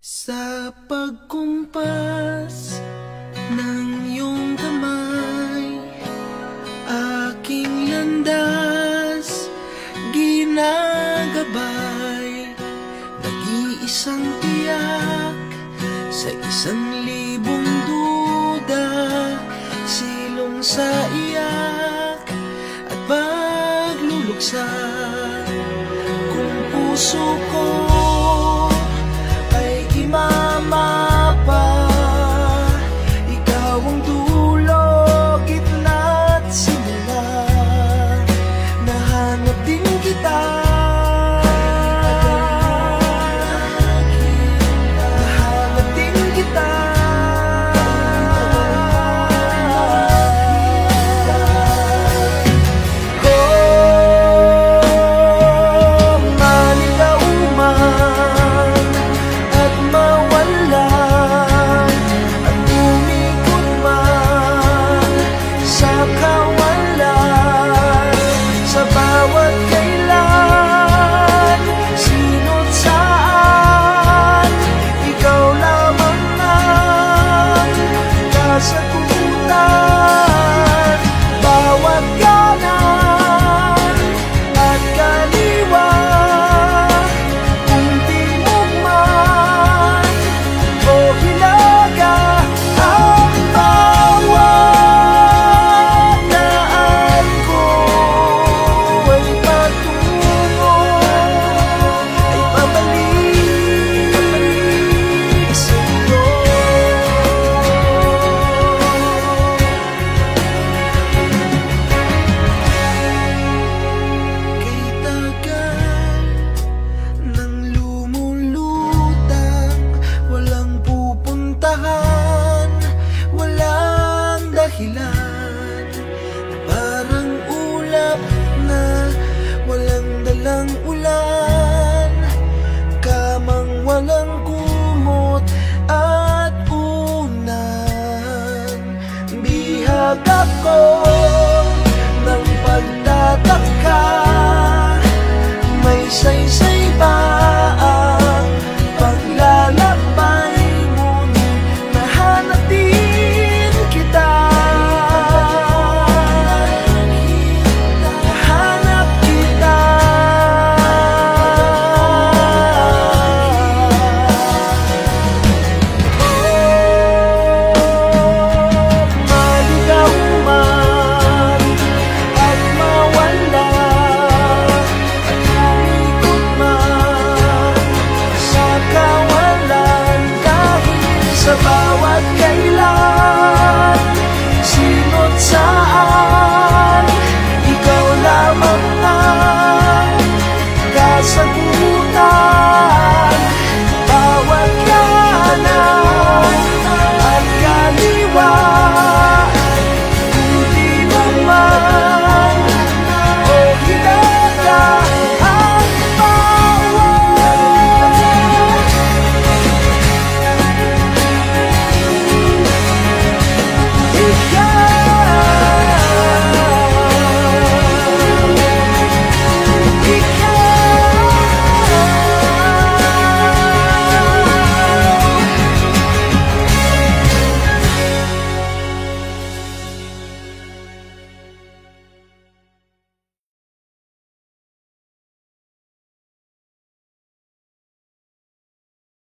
Sa pagkumpas ng iyong kamay, aking landas ginagabay. Nag-iisang tiyak sa 1,000 duda, silong sa iyak at pagluluksa. Kung puso ko mapa, ikaw ang dulo, gitna at simula. Nahanap din kita, nahanap din kita. Oh, maligaw man at mawala, at umikot man sa kawalan, sa bawat kailan, sino't saan, ikaw lamang ang kasagutan. Bawat kanan at kaliwa, kung timog man o hilaga, ang bawat daan ko ay patungo, ay pabalik sa iyo. Kay tagal nang lumulutang, walang pupuntahan, walang dahilan. Parang ulap na walang dalang ulan, kamang walang